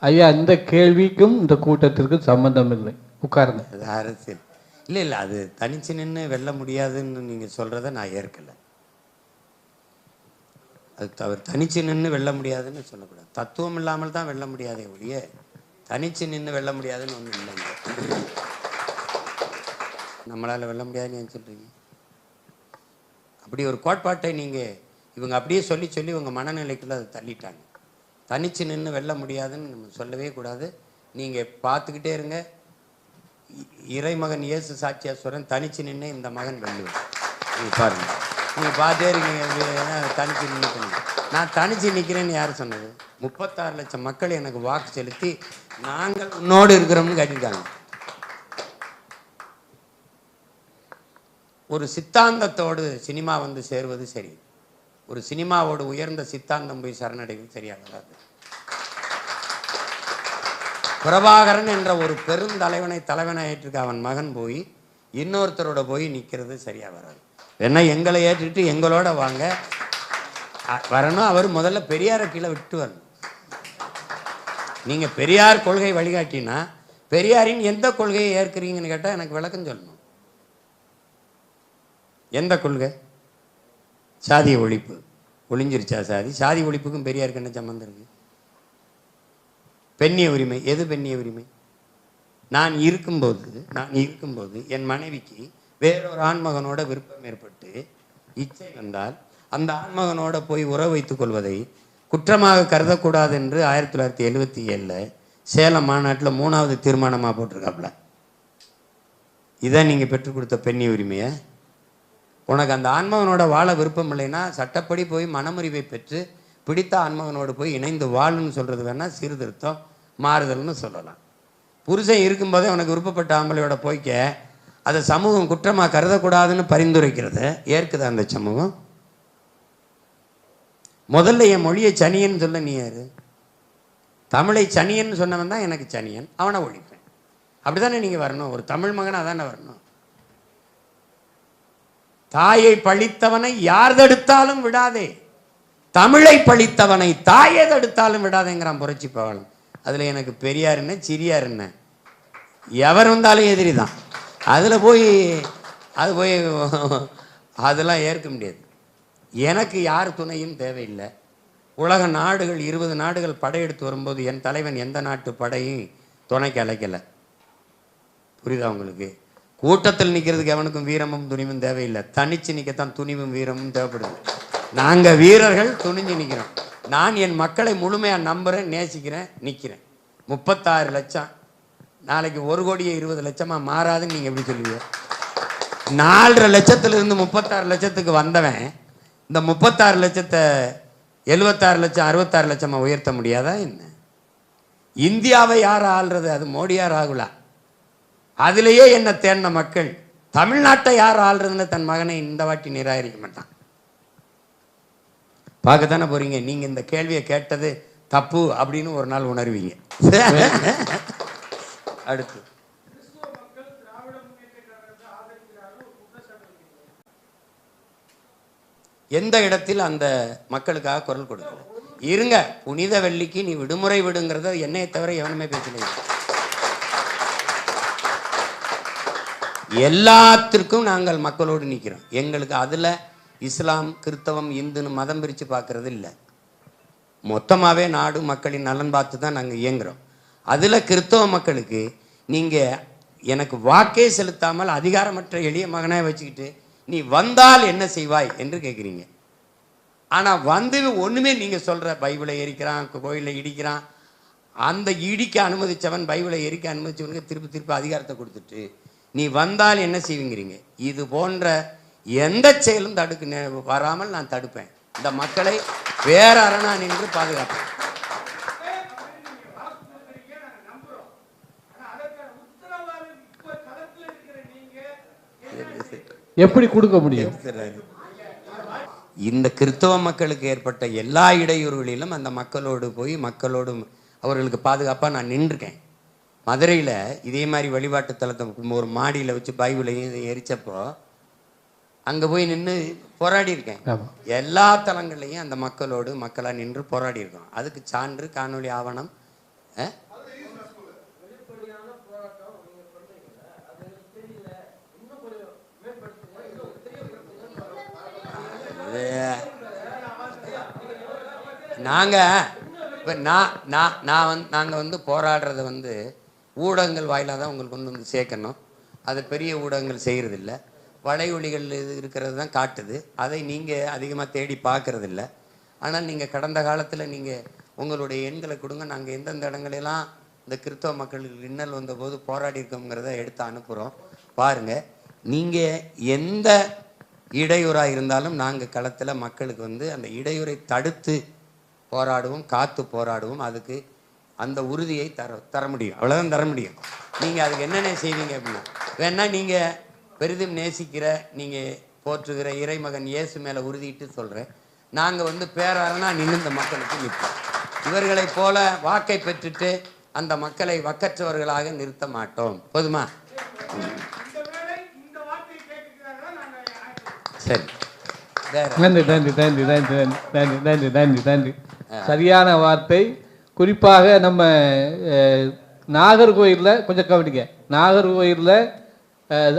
ஐயா, இந்த கேள்விக்கும் இந்த கூட்டத்திற்கும் சம்பந்தம் இல்லை. உட்காருங்க. அது அரசியல் இல்லை, அது தனிச்சு நின்று வெல்ல முடியாதுன்னு நீங்கள் சொல்கிறத நான் ஏற்கலை. அது அவர் தனிச்சு நின்று வெல்ல முடியாதுன்னு சொல்லக்கூடாது. தத்துவம் இல்லாமல் தான் வெல்ல முடியாதே ஒழிய தனிச்சு நின்று வெல்ல முடியாதுன்னு ஒன்றும் இல்லைங்க. நம்மளால் வெல்ல முடியாதுன்னு ஏன் சொல்கிறீங்க? அப்படி ஒரு கோட்பாட்டை நீங்கள் இவங்க அப்படியே சொல்லி சொல்லி உங்கள் மனநிலைக்குள்ளே அதை தள்ளிட்டாங்க. தனிச்சு நின்று வெல்ல முடியாதுன்னு நம்ம சொல்லவே கூடாது. நீங்கள் பார்த்துக்கிட்டே இருங்க. இறைமகன் இயேசு சாட்சியாஸ்வரன் தனிச்சு நின்று இந்த மகன் வெல்லுவேன். நீங்கள் பாருங்கள், நீங்கள் பார்த்தே இருக்கீங்க. தனிச்சு நின்று நான் தனிச்சு நிற்கிறேன்னு யார் சொன்னது? 36 லட்சம் மக்கள் எனக்கு வாக்கு செலுத்தி நாங்கள் உன்னோடு இருக்கிறோம்னு கேட்டிருக்காங்க. ஒரு சித்தாந்தத்தோடு சினிமா வந்து சேருவது சரி, ஒரு சினிமாவோடு உயர்ந்த சித்தாந்தம் போய் சரணடைவது சரியா வராது. பிரபாகரன் என்ற ஒரு பெருந்தலைவனை தலைவனை ஏற்றுக்க அவன் மகன் போய் இன்னொருத்தரோட போய் நிற்கிறது சரியா வராது. வேணா எங்களை ஏற்றுட்டு எங்களோட வாங்க வரணும். அவர் முதல்ல பெரியாரை கீழே விட்டு வரணும். நீங்க பெரியார் கொள்கை வழிகாட்டினா பெரியாரின் எந்த கொள்கையை ஏற்கிறீங்கன்னு கேட்டால் எனக்கு விளக்கம் சொல்லணும். எந்த கொள்கை? சாதி ஒழிப்பு. ஒழிஞ்சிருச்சா சாதி? சாதி ஒழிப்புக்கும் பெரியாருக்கு என்ன சம்பந்தம் இருக்கு? பெண்ணிய உரிமை. எது பெண்ணிய உரிமை? நான் இருக்கும்போது என் மனைவிக்கு வேறொரு ஆண்மகனோட விருப்பம் ஏற்பட்டு இச்சை வந்தால் அந்த ஆண்மகனோட போய் உறவு வைத்துக் கொள்வதை குற்றமாக கருதக்கூடாது என்று 1977 சேலம் மாநாட்டில் 3வது தீர்மானமாக போட்டிருக்காப்புல. இதான் நீங்கள் பெற்றுக் கொடுத்த பெண்ணிய உரிமையை. உனக்கு அந்த ஆண்மகனோட வாழ விருப்பம் இல்லைன்னா சட்டப்படி போய் மனமுறிவை பெற்று பிடித்த ஆண்மகனோடு போய் இணைந்து வாழுன்னு சொல்கிறது வேணால் சீர்திருத்தம் மாறுதல்னு சொல்லலாம். புருஷன் இருக்கும்போதே உனக்கு விருப்பப்பட்ட ஆம்பளையோட போய்க்க அதை சமூகம் குற்றமாக கருதக்கூடாதுன்னு பரிந்துரைக்கிறத ஏற்குதா அந்த சமூகம்? முதல்ல என் மொழியை சனியன்னு சொல்ல நீ யாரு? தமிழை சனியன்னு சொன்னவன் தான் எனக்கு சனியன், அவனை ஒழிப்பேன். அப்படிதானே நீங்கள் வரணும். ஒரு தமிழ் மகனாக தானே வரணும். தாயை பழித்தவனை யார் தடுத்தாலும் விடாதே, தமிழை பழித்தவனை தாயை தடுத்தாலும் விடாதேங்கிறான் புரட்சி பவளம். அதில் எனக்கு பெரியார் என்ன சிறியார் என்ன எவர் வந்தாலும் எதிரி தான். அதில் போய் அதெல்லாம் ஏற்க முடியாது. எனக்கு யார் துணையும் தேவையில்லை. உலக நாடுகள் 20 நாடுகள் படையெடுத்து வரும்போது என் தலைவன் எந்த நாட்டு படையும் துணைக்கு அழைக்கலை. புரியுதா உங்களுக்கு? கூட்டத்தில் நிற்கிறதுக்கு எவனுக்கும் வீரமும் துணிவும் தேவையில்லை. தனிச்சு நிற்கத்தான் துணிவும் வீரமும் தேவைப்படுது. நாங்கள் வீரர்கள் துணிஞ்சு நிற்கிறோம். நான் என் மக்களை முழுமையாக நம்புகிறேன், நேசிக்கிறேன், நிற்கிறேன். 36 லட்சம் நாளைக்கு 1 கோடியே 20 லட்சமாக மாறாதுன்னு நீங்கள் எப்படி சொல்லுவீங்க? 4.5 லட்சத்திலிருந்து 36 லட்சத்துக்கு வந்தவன் இந்த 36 லட்சத்தை 76 லட்சம் 66 லட்சமாக உயர்த்த முடியாதா என்ன? இந்தியாவை யார் ஆள்றது? அது மோடியா ராகுலா? அதிலேயே என்ன தேர்ந்த மக்கள் தமிழ்நாட்டை யார் ஆள்றதுன்னு தன் மகனை இந்த வாட்டி நிராகரிக்க மாட்டான். பார்க்கத்தானே போறீங்க. நீங்க இந்த கேள்வியை கேட்டது தப்பு அப்படின்னு ஒரு நாள் உணர்வீங்க. அடுத்து எந்த இடத்தில் அந்த மக்களுக்காக குரல் கொடுக்கல? இருங்க, புனித வெள்ளிக்கு நீ விடுமுறை விடுங்கிறத என்னையை தவிர எவனுமே பேசல. எல்லாத்திற்கும் நாங்கள் மக்களோடு நிற்கிறோம். எங்களுக்கு அதில் இஸ்லாம் கிறிஸ்தவம் இந்துன்னு மதம் பிரித்து பார்க்கறது இல்லை. மொத்தமாகவே நாடு மக்களின் நலன் பார்த்து தான் நாங்கள் இயங்குகிறோம். அதில் கிறிஸ்தவ மக்களுக்கு நீங்கள் எனக்கு வாக்கே செலுத்தாமல் அதிகாரமற்ற எளிய மகனாக வச்சுக்கிட்டு நீ வந்தால் என்ன செய்வாய் என்று கேட்குறீங்க. ஆனால் வந்து ஒன்றுமே நீங்கள் சொல்கிற பைபிளை எரிக்கிறான், கோயிலை இடிக்கிறான், அந்த இடிக்க அனுமதித்தவன் பைபிளை எரிக்க அனுமதித்தவனுக்கு திருப்பி அதிகாரத்தை கொடுத்துட்டு நீ வந்தால் என்ன செய்வீங்கிறீங்க. இது போன்ற எந்த செயலும் வராமல் நான் தடுப்பேன். இந்த மக்களை வேற அரணா நின்று பாதுகாப்பேன். எப்படி கொடுக்க முடியும்? இந்த கிறிஸ்தவ மக்களுக்கு ஏற்பட்ட எல்லா இடையூறுகளிலும் அந்த மக்களோடு போய் மக்களோடு அவர்களுக்கு பாதுகாப்பாக நான் நின்றுருக்கேன். மதுரையில் இதே மாதிரி வழிபாட்டு தலத்தை ஒரு மாடியில் வச்சு பைபிளையும் எரிச்சப்போ அங்கே போய் நின்று போராடி இருக்கேன். ஆமா. எல்லா தளங்கள்லையும் அந்த மக்களாக நின்று போராடி இருக்கோம். அதுக்கு சான்று காணொளி ஆவணம். நாங்கள் போராடுறத ஊடகங்கள் வாயிலாக தான் உங்களுக்கு கொண்டு சேர்க்கணும். அதை பெரிய ஊடகங்கள் செய்கிறதில்ல. வலையொலிகள் இது இருக்கிறது தான் காட்டுது. அதை நீங்கள் அதிகமாக தேடி பார்க்கறதில்ல. ஆனால் நீங்கள் கடந்த காலத்தில் நீங்கள் உங்களுடைய எண்களை கொடுங்க. நாங்கள் எந்தெந்த இடங்களெல்லாம் இந்த கிறிஸ்தவ மக்களுக்கு இன்னல் வந்தபோது போராடி இருக்கோங்கிறத எடுத்து அனுப்புகிறோம். பாருங்கள், நீங்கள் எந்த இடையூறாக இருந்தாலும் நாங்கள் களத்தில் மக்களுக்கு அந்த இடையூறை தடுத்து போராடுவோம், காத்து போராடுவோம். அதுக்கு அந்த உறுதியை தர முடியும். அவ்வளோதான் தர முடியும். நீங்கள் அதுக்கு என்னென்ன செய்வீங்க அப்படின்னா, வேணா நீங்கள் பெரிதும் நேசிக்கிற நீங்கள் போற்றுகிற இறைமகன் இயேசு மேலே உறுதிட்டு சொல்கிறேன். நாங்கள் பேராரனா நின்று இந்த மக்களுக்கு நிற்போம். இவர்களைப் போல வாக்கை பெற்றுட்டு அந்த மக்களை வக்கற்றவர்களாக நிறுத்த மாட்டோம். போதுமா? சரி, நன்றி நன்றி நன்றி நன்றி நன்றி நன்றி நன்றி நன்றி. சரியான வார்த்தை. குறிப்பாக நம்ம நாகர்கோயிலில் கொஞ்சம் கவனிங்க. நாகர்கோயிலில்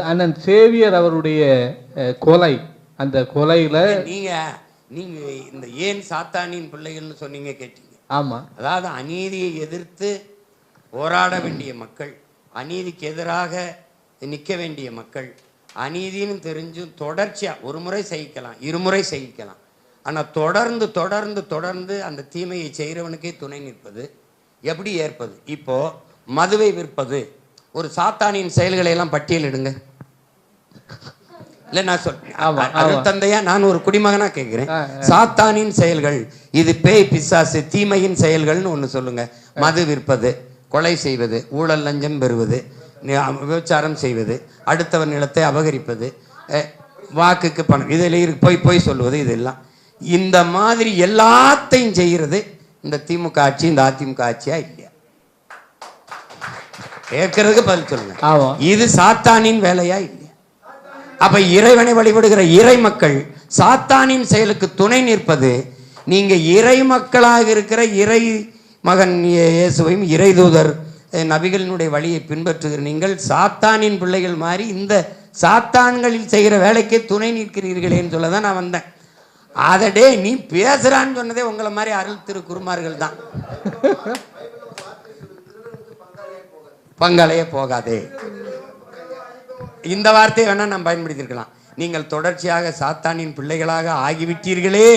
அண்ணன் சேவியர் அவருடைய கொலை, அந்த கொலையில் நீங்கள் இந்த ஏன் சாத்தானின் பிள்ளைகள்னு சொன்னீங்க, கேட்டீங்க. ஆமாம். அதாவது அநீதியை எதிர்த்து போராட வேண்டிய மக்கள், அநீதிக்கு எதிராக நிற்க வேண்டிய மக்கள், அநீதின்னு தெரிஞ்சும் தொடர்ச்சியாக ஒரு முறை சகிக்கலாம், இருமுறை சகிக்கலாம். ஆனால் தொடர்ந்து தொடர்ந்து தொடர்ந்து அந்த தீமையை செய்கிறவனுக்கே துணை நிற்பது எப்படி ஏற்பது? இப்போ மதுவை விற்பது ஒரு சாத்தானின் செயல்களை எல்லாம் பட்டியலிடுங்க. இல்லை, நான் சொல்றேன் தந்தையா, நான் ஒரு குடிமகனா கேட்கிறேன். சாத்தானின் செயல்கள், இது பேய் பிசாசு தீமையின் செயல்கள்னு ஒன்று சொல்லுங்க. மது விற்பது, கொலை செய்வது, ஊழல் லஞ்சம் பெறுவது, விபச்சாரம் செய்வது, அடுத்தவர் நிலத்தை அபகரிப்பது, வாக்குக்கு பணம், இதில் போய் சொல்லுவது, இதெல்லாம் இந்த மாதிரி எல்லாத்தையும் செய்கிறது இந்த திமுக ஆட்சி, இந்த அதிமுக ஆட்சியா இல்லையா? கேட்கறதுக்கு பதில் சொல்லுங்க. இது சாத்தானின் வேலையா இல்லையா? அப்ப இறைவனை வழிபடுகிற இறை மக்கள் சாத்தானின் செயலுக்கு துணை நிற்பது, நீங்க இறை மக்களாக இருக்கிற இறை மகன் இயேசுவையும் இறை தூதர் நபிகளினுடைய வழியை பின்பற்றுகிற நீங்கள் சாத்தானின் பிள்ளைகள் மாதிரி இந்த சாத்தான்களில் செய்கிற வேலைக்கே துணை நிற்கிறீர்களேன்னு சொல்லதான் நான் வந்தேன். அதடே நீ பேசுறான்னு சொன்னதே உங்களை மாதிரி அருள் திரு குருமார்கள் தான். பங்காளையே போகாதே, இந்த வார்த்தையை வேணா நான் பயன்படுத்தியிருக்கலாம். நீங்கள் தொடர்ச்சியாக சாத்தானின் பிள்ளைகளாக ஆகிவிட்டீர்களே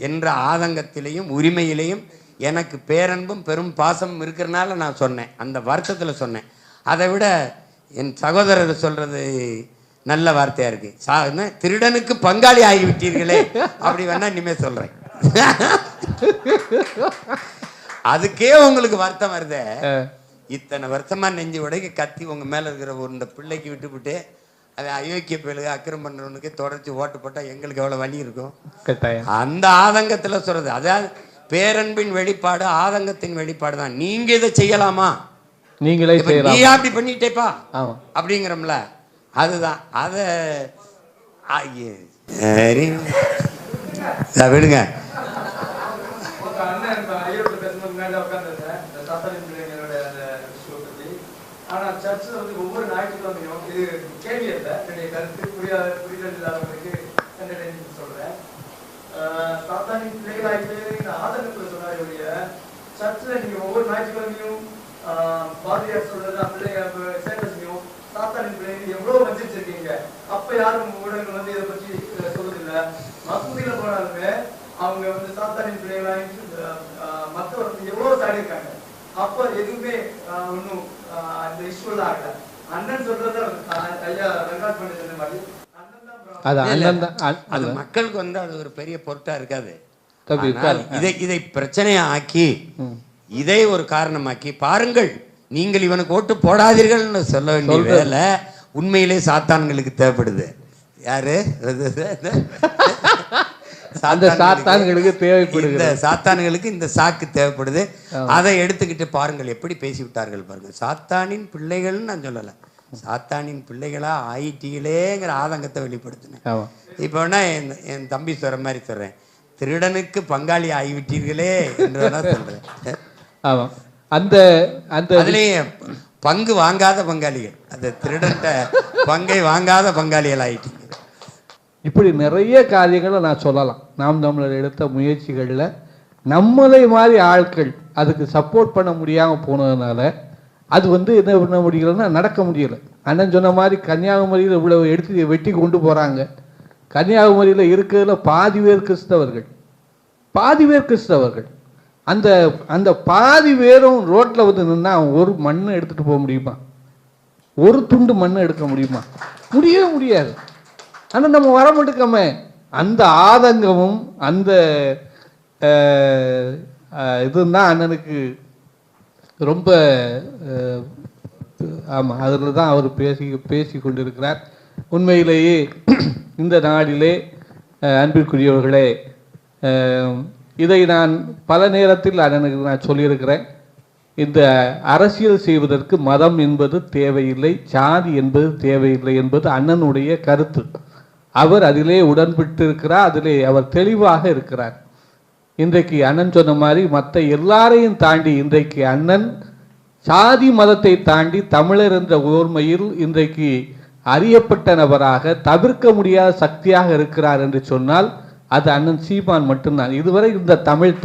என்ற ஆதங்கத்திலையும் உரிமையிலையும் எனக்கு பேரன்பும் பெரும் பாசமும் இருக்கிறனால நான் சொன்னேன், அந்த வருத்தத்தில் சொன்னேன். அதை விட என் சகோதரர் சொல்றது நல்ல வார்த்தையா இருக்கு. திருடனுக்கு பங்காளி ஆகிவிட்டீர்களே அப்படி வேணா இனிமே சொல்றேன். அதுக்கே உங்களுக்கு வருத்தம் வருதே. இத்தனை வருத்தமா நெஞ்சு உடைக்க கத்தி உங்க மேல இருக்கிற இந்த பிள்ளைக்கு விட்டுவிட்டு அதை அயோக்கிய பிள்ளைக அக்கிரம் பண்றவனுக்கு தொடர்ச்சி ஓட்டு போட்டா எங்களுக்கு எவ்வளவு வலி இருக்கும். அந்த ஆதங்கத்துல சொல்றது, அதாவது பேரன்பின் வெளிப்பாடு ஆதங்கத்தின் வெளிப்பாடு தான். நீங்க இதை செய்யலாமா, நீங்களே நீ அப்படி பண்ணிட்டேப்பா அப்படிங்கிறோம்ல, அதுதான். அதை விடுங்க. ஆனா சர்ச்சில் ஒவ்வொரு ஞாயிற்றுக்கிழமையும் இது கேள்வி இல்லை, என்னுடைய கருத்து புரிதல் இல்லாதவங்களுக்கு சொல்றேன். சாத்தானின் பிள்ளைகளாகிட்டு இந்த ஆதங்கத்தில் சொன்னாருடைய சர்ச்சில் நீங்க ஒவ்வொரு ஞாயிற்றுக்கிழமையும் பாதிரியார் சொல்றது பிள்ளைங்க சேர்க்கையும் சாத்தானின் பிள்ளைங்க எவ்வளவு வஞ்சிச்சிருக்கீங்க. அப்ப யாரும் ஊடகங்கள் இதை பற்றி சொல்றதில்லை. மசூதியில போனாலுமே அவங்க சாத்தானின் பிள்ளைகளாகிட்டு மற்றவர்கள் எவ்வளவு சாடி இருக்காங்க. அப்ப எதுவுமே ஒன்னும் அந்த இஷ்யூல ஆகல. அண்ணன் சொல்றது ஐயா ரங்காட் பண்ணி சொன்ன மாதிரி அது மக்களுக்கு அது ஒரு பெரிய பொருட்டா இருக்காது. இதை பிரச்சனையா ஆக்கி இதை ஒரு காரணமாக்கி பாருங்கள், நீங்கள் இவனுக்கு ஓட்டு போடாதீர்கள்னு சொல்ல வேண்டிய வேலை உண்மையிலே சாத்தான்களுக்கு தேவைப்படுது. யாரு சாத்தான்களுக்கு தேவைப்படுது, சாத்தான்களுக்கு இந்த சாக்கு தேவைப்படுது. அதை எடுத்துக்கிட்டு பாருங்கள் எப்படி பேசி விட்டார்கள் பாருங்க. சாத்தானின் பிள்ளைகள்னு நான் சொல்லல, சாத்தானின் பிள்ளைகளா ஆயிட்டீங்களேங்கிற ஆதங்கத்தை வெளிப்படுத்தினேன். ஆமாம். இப்போ வேணா என் தம்பி சொல்ற மாதிரி சொல்றேன், திருடனுக்கு பங்காளி ஆகிவிட்டீர்களே என்று வேணா சொல்றேன். ஆமாம். அந்த அந்த அதுலேயே பங்கு வாங்காத பங்காளிகள், அந்த திருடன்ட்ட பங்கை வாங்காத பங்காளிகள் ஆயிட்டீங்க. இப்படி நிறைய காரியங்களை நான் சொல்லலாம். நாம் தமிழர் எடுத்த முயற்சிகளில் நம்மளை மாதிரி ஆட்கள் அதுக்கு சப்போர்ட் பண்ண முடியாமல் போனதுனால அது என்ன பண்ண முடியலன்னா நடக்க முடியலை. அண்ணன் சொன்ன மாதிரி கன்னியாகுமரியில் இவ்வளவு எடுத்து வெட்டி கொண்டு போகிறாங்க. கன்னியாகுமரியில் இருக்கிறதுல பாதி பேர் கிறிஸ்தவர்கள். அந்த அந்த பாதி பேரும் ரோட்டில் நின்னா ஒரு மண்ணை எடுத்துகிட்டு போக முடியுமா? ஒரு துண்டு மண்ணை எடுக்க முடியுமா? முடியவே முடியாது. ஆனால் நம்ம வரமாட்டுக்கமே அந்த ஆதங்கமும் அந்த இதுதான் அண்ணனுக்கு ரொம்ப ஆமாம், அதில் தான் அவர் பேசி கொண்டிருக்கிறார். உண்மையிலேயே இந்த நாளிலே அன்பிற்குரியவர்களே, இதை நான் பல நேரத்தில் அண்ணனுக்கு நான் சொல்லியிருக்கிறேன். இந்த அரசியல் செய்வதற்கு மதம் என்பது தேவையில்லை, சாதி என்பது தேவையில்லை என்பது அண்ணனுடைய கருத்து. அவர் அதிலே உடன்பட்டு இருக்கிறார், அதிலே அவர் தெளிவாக இருக்கிறார். இன்றைக்கு அண்ணன் சொன்ன மாதிரி மற்ற எல்லாரையும் தாண்டி இன்றைக்கு அண்ணன் சாதி மதத்தை தாண்டி தமிழர் என்ற ஓர்மையில் இன்றைக்கு அறியப்பட்ட நபராக, தவிர்க்க முடியாத சக்தியாக இருக்கிறார் என்று சொன்னால் அது அண்ணன் சீமான் மட்டும்தான். இதுவரை இந்த தமிழ்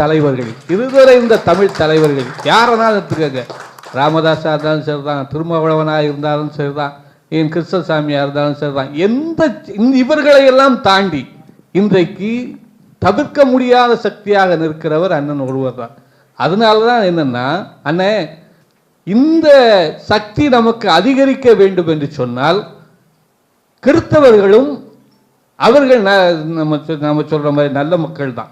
தலைவர்கள் யாரெல்லாம் எடுத்துக்கங்க, ராமதாஸாக இருந்தாலும் சரிதான், திருமாவளவனாக இருந்தாலும் சரிதான், என் கிருஷ்ணசாமியாக இருந்தாலும் சரிதான், இவர்களை எல்லாம் தாண்டி இன்றைக்கு தவிர்க்க முடியாத சக்தியாக நிற்கிறவர் அண்ணன் ஒருவர் தான். அதனால தான் என்னன்னா, அண்ணே இந்த சக்தி நமக்கு அதிகரிக்க வேண்டும் என்று சொன்னால் கிறிஸ்தவர்களும் அவர்கள் நம்ம சொல்ற மாதிரி நல்ல மக்கள் தான்,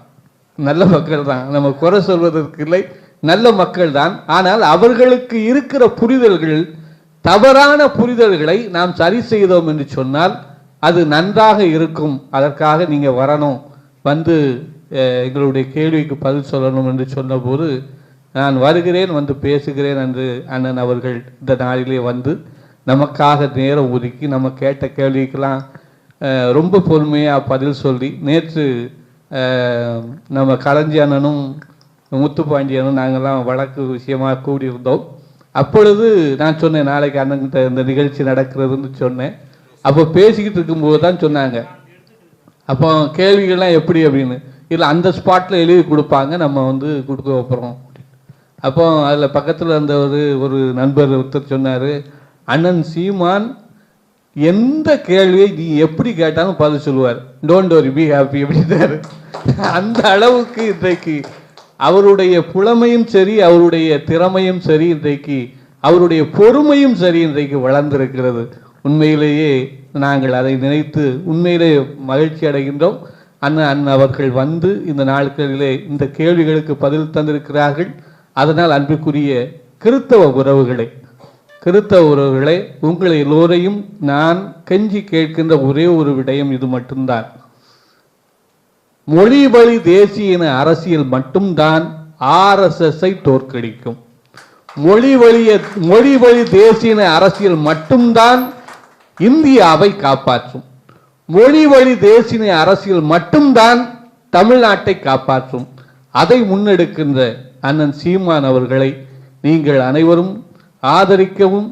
நம்ம குறை சொல்வதற்கு இல்லை, நல்ல மக்கள் தான். ஆனால் அவர்களுக்கு இருக்கிற புரிதல்கள், தவறான புரிதல்களை நாம் சரி செய்தோம் என்று சொன்னால் அது நன்றாக இருக்கும். அதற்காக நீங்கள் வரணும், எங்களுடைய கேள்விக்கு பதில் சொல்லணும் என்று சொன்னபோது நான் வருகிறேன், பேசுகிறேன் என்று அண்ணன் அவர்கள் இந்த நாளிலே நமக்காக நேரம் ஒதுக்கி நம்ம கேட்ட கேள்விக்கெல்லாம் ரொம்ப பொறுமையாக பதில் சொல்லி, நேற்று நம்ம களஞ்சி அண்ணனும் முத்துப்பாண்டியனும் நாங்கள்லாம் வழக்கு விஷயமாக கூடியிருந்தோம். அப்பொழுது நான் சொன்னேன், நாளைக்கு அண்ணன்கிட்ட இந்த நிகழ்ச்சி நடக்கிறதுன்னு சொன்னேன். அப்போ பேசிக்கிட்டு இருக்கும்போது தான் சொன்னாங்க, அப்போ கேள்விகள்லாம் எப்படி அப்படின்னு. இல்லை, அந்த ஸ்பாட்டில் எழுதி கொடுப்பாங்க, நம்ம கொடுக்க வைப்போம். அப்போ அதில் பக்கத்தில் இருந்த ஒரு நண்பர் ஒருத்தர் சொன்னார், அண்ணன் சீமான் எந்த கேள்வியை நீ எப்படி கேட்டாலும் பதில் சொல்லுவார், டோன்ட் வரி பி ஹாப்பி அப்படின்னாரு. அந்த அளவுக்கு இன்றைக்கு அவருடைய புலமையும் சரி, அவருடைய திறமையும் சரி, இன்றைக்கு அவருடைய பொறுமையும் சரி இன்றைக்கு வளர்ந்திருக்கிறது. உண்மையிலேயே நாங்கள் அதை நினைத்து உண்மையிலே மகிழ்ச்சி அடைகின்றோம். அண்ணன் அவர்கள் இந்த நாட்களிலே இந்த கேள்விகளுக்கு பதில் தந்திருக்கிறார்கள். அதனால் அன்புக்குரிய கிறித்தவ உறவுகளை உங்களை எல்லோரையும் நான் கெஞ்சி கேட்கின்ற ஒரே ஒரு விடயம் இது மட்டும்தான். மொழி வழி தேசிய இன அரசியல் மட்டும்தான் RSSஐ தோற்கடிக்கும். மொழி வழி தேசிய இன அரசியல் மட்டும்தான் இந்தியாவை காப்பாற்றும். மொழி வழி தேசிய அரசியல் மட்டும்தான் தமிழ்நாட்டை காப்பாற்றும். அதை முன்னெடுக்கின்ற அண்ணன் சீமான் அவர்களை நீங்கள் அனைவரும் ஆதரிக்கவும்,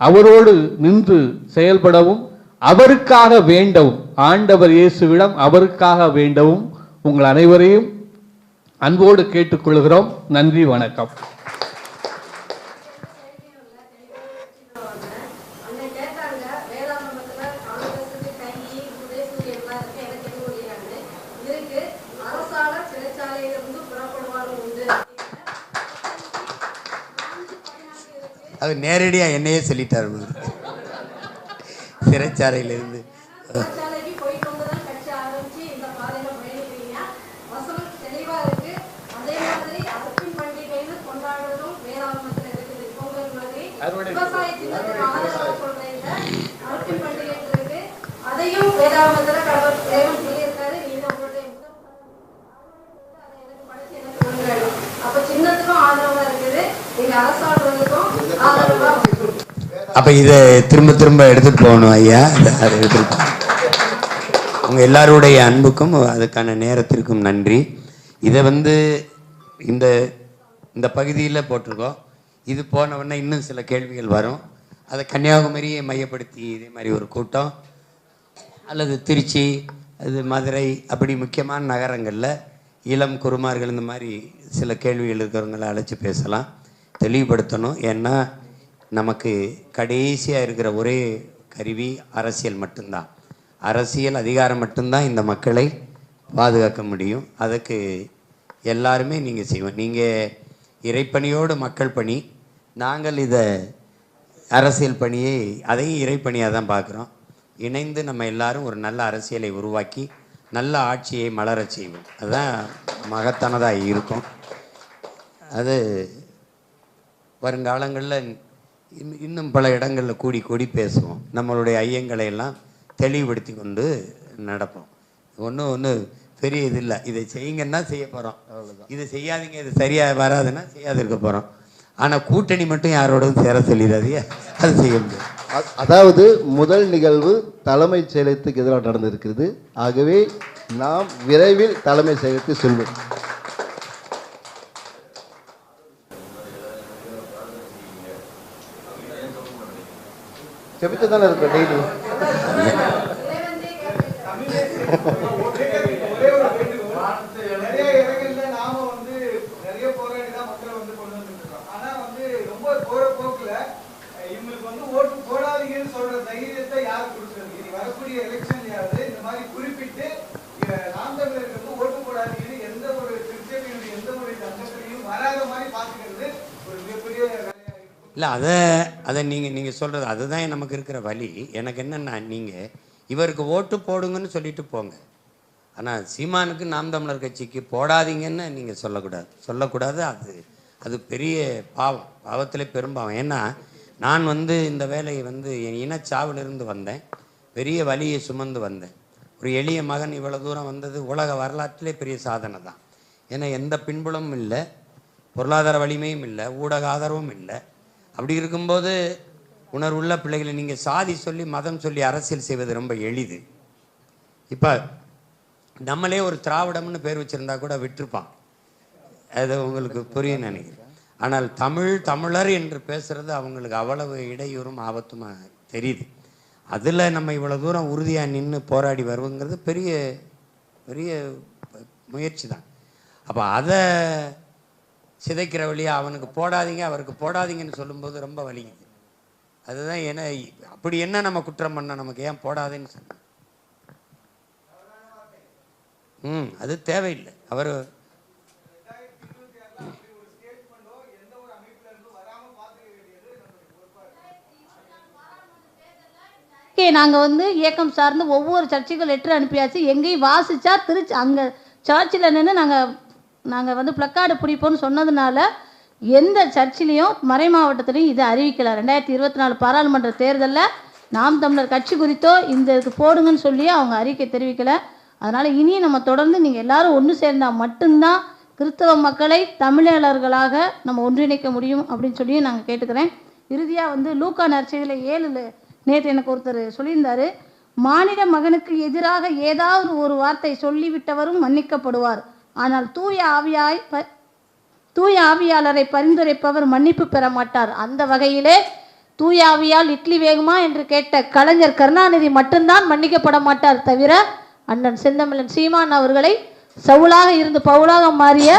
அவரோடு நின்று செயல்படவும், அவருக்காக வேண்டவும், ஆண்டவர் இயேசுவிடம் அவருக்காக வேண்டவும் உங்கள் அனைவரையும் அன்போடு கேட்டுக்கொள்கிறோம். நன்றி, வணக்கம். அது நேரடியாக என்னையே சொல்லிட்டார். சிறைச்சாலையிலிருந்து அப்ப இதை திரும்ப திரும்ப எடுத்துட்டு போகணும் ஐயா. அதை எடுத்துட்டு உங்க எல்லாருடைய அன்புக்கும் அதுக்கான நேரத்திற்கும் நன்றி. இதை இந்த இந்த பகுதியில் போட்டிருக்கோம். இது போன உடனே இன்னும் சில கேள்விகள் வரும். அதை கன்னியாகுமரியை மையப்படுத்தி இதே மாதிரி ஒரு கூட்டம், அல்லது திருச்சி, அது மதுரை, அப்படி முக்கியமான நகரங்களில் இளம் குருமார்கள் இந்த மாதிரி சில கேள்விகள் இருக்கிறவங்கள அழைச்சி பேசலாம், தெளிவுபடுத்தணும். ஏன்னா நமக்கு கடைசியாக இருக்கிற ஒரே கருவி அரசியல் மட்டும்தான். அரசியல் அதிகாரம் மட்டும்தான் இந்த மக்களை பாதுகாக்க முடியும். அதுக்கு எல்லாருமே நீங்கள் செய்வோம். நீங்கள் இறைப்பணியோடு மக்கள் பணி, நாங்கள் இதை அரசியல் பணியை அதையும் இறைப்பணியாக தான் பார்க்குறோம். இணைந்து நம்ம எல்லாரும் ஒரு நல்ல அரசியலை உருவாக்கி நல்ல ஆட்சியை மலரச் செய்வோம். அதுதான் மகத்தானதாக இருக்கும். அது வருங்காலங்களில் இன்னும் பல இடங்களில் கூடி கூடி பேசுவோம். நம்மளுடைய ஐயங்களை எல்லாம் தெளிவுபடுத்தி கொண்டு நடப்போம். ஒன்று பெரிய இது இல்லை. இதை செய்யுங்கன்னா செய்ய போகிறோம், இதை செய்யாதீங்க, இது சரியாக வராதுன்னா செய்யாது இருக்க போகிறோம். ஆனால் கூட்டணி மட்டும் யாரோடவும் சேர சொல்லிடாதீங்க, அது செய்ய முடியாது. அதாவது முதல் நிகழ்வு தலைமைச் செயலகத்துக்கு எதிராக நடந்திருக்கிறது. ஆகவே நாம் விரைவில் தலைமை செயலகத்தை செல்வோம். செபித்து தானே இருக்க டெய்லி. இல்லை, அதை நீங்கள் சொல்கிறது அதுதான் நமக்கு இருக்கிற வழி. எனக்கு என்னென்னா, நீங்கள் இவருக்கு ஓட்டு போடுங்கன்னு சொல்லிட்டு போங்க. ஆனால் சீமானுக்கு நாம் தமிழர் கட்சிக்கு போடாதீங்கன்னு நீங்கள் சொல்லக்கூடாது. அது பெரிய பாவம், பாவத்திலே பெரும்பாவம். ஏன்னா நான் இந்த வேலையை என் இனச்சாவிலிருந்து வந்தேன், பெரிய வலியை சுமந்து வந்தேன். ஒரு எளிய மகன் இவ்வளோ தூரம் வந்தது உலக வரலாற்றிலே பெரிய சாதனை தான். ஏன்னா எந்த பின்புலமும் இல்லை, பொருளாதார வலிமையும் இல்லை, ஊடக ஆதரவும் இல்லை. அப்படி இருக்கும்போது உணர்வுள்ள பிள்ளைகளை நீங்கள் சாதி சொல்லி மதம் சொல்லி அரசியல் செய்வது ரொம்ப எளிது. இப்போ நம்மளே ஒரு திராவிடம்னு பேர் வச்சுருந்தா கூட விட்டுருப்பான், அது உங்களுக்கு புரியும் நினைக்கிறேன். ஆனால் தமிழர் என்று பேசுகிறது அவங்களுக்கு அவ்வளவு இடையூறும் ஆபத்துமாக தெரியுது. அதில் நம்ம இவ்வளோ தூரம் உறுதியாக நின்று போராடி வருவங்கிறது பெரிய பெரிய முயற்சி தான். அப்போ அதை சிதைக்கிற வழியாக அவனுக்கு போடாதீங்க அவருக்கு போடாதீங்கன்னு சொல்லும்போது ரொம்ப வலிக்குது. அதுதான் ஏன்னா அப்படி என்ன நம்ம குற்றம் பண்ண, நமக்கு ஏன் போடாதேன்னு சொன்ன அது தேவையில்லை. அவர் நாங்கள் இயக்கம் சார்ந்து ஒவ்வொரு சர்ச்சுகள் லெட்டர் அனுப்பியாச்சு. எங்கேயும் வாசிச்சா திருச்சி அங்கே சர்ச்சில் நின்று நாங்கள் பிளக்கார்டு பிடிப்போம்னு சொன்னதுனால எந்த சர்ச்சிலையும் மறை மாவட்டத்திலையும் இதை அறிவிக்கலை. 2024 பாராளுமன்ற தேர்தலில் நாம் தமிழர் கட்சி குறித்தோ இந்த இதுக்கு போடுங்கன்னு சொல்லி அவங்க அறிக்கை தெரிவிக்கலை. அதனால் இனியும் நம்ம தொடர்ந்து நீங்கள் எல்லாரும் ஒன்று சேர்ந்தால் மட்டும்தான் கிறிஸ்தவ மக்களை தமிழர்களாக நம்ம ஒன்றிணைக்க முடியும் அப்படின்னு சொல்லி நாங்கள் கேட்டுக்கிறேன். இறுதியாக லூக்கா நற்செய்தியில் 7 நேற்று எனக்கு ஒருத்தர் சொல்லியிருந்தார், மானிட மகனுக்கு எதிராக ஏதாவது ஒரு வார்த்தை சொல்லிவிட்டவரும் மன்னிக்கப்படுவார், ஆனால் தூய ஆவியாளரை பரிந்துரைப்பவர் மன்னிப்பு பெற மாட்டார். அந்த வகையிலே தூய ஆவியால் இட்லி வேகுமா என்று கேட்ட கலைஞர் கருணாநிதி மட்டும்தான் மன்னிக்கப்பட மாட்டார், தவிர அண்ணன் செந்தமிழன் சீமான் அவர்களை சவுலாக இருந்து பவுலாக மாறிய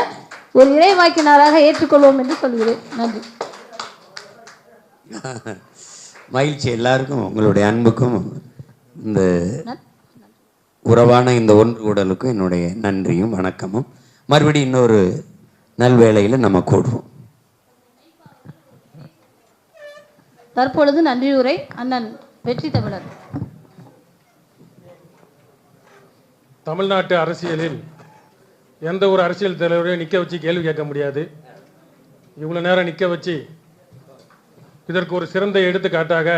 ஒரு இறைவாக்கினராக ஏற்றுக்கொள்வோம் என்று சொல்கிறேன். நன்றி. மகிழ்ச்சி எல்லாருக்கும், உங்களுடைய அன்புக்கும் இந்த உறவான இந்த ஒன்று கூடலுக்கும் என்னுடைய நன்றியும் வணக்கமும். மறுபடியும் இன்னொரு நல்வேளையில் நம்ம கூடுவோம். தற்பொழுது நன்றியுரை அண்ணன் வெற்றி தமிழர். தமிழ்நாட்டு அரசியலில் எந்த ஒரு அரசியல் தலைவரையும் நிற்க வச்சு கேள்வி கேட்க முடியாது. இவ்வளோ நேரம் நிற்க வச்சு இதற்கு ஒரு சிறந்த எடுத்துக்காட்டாக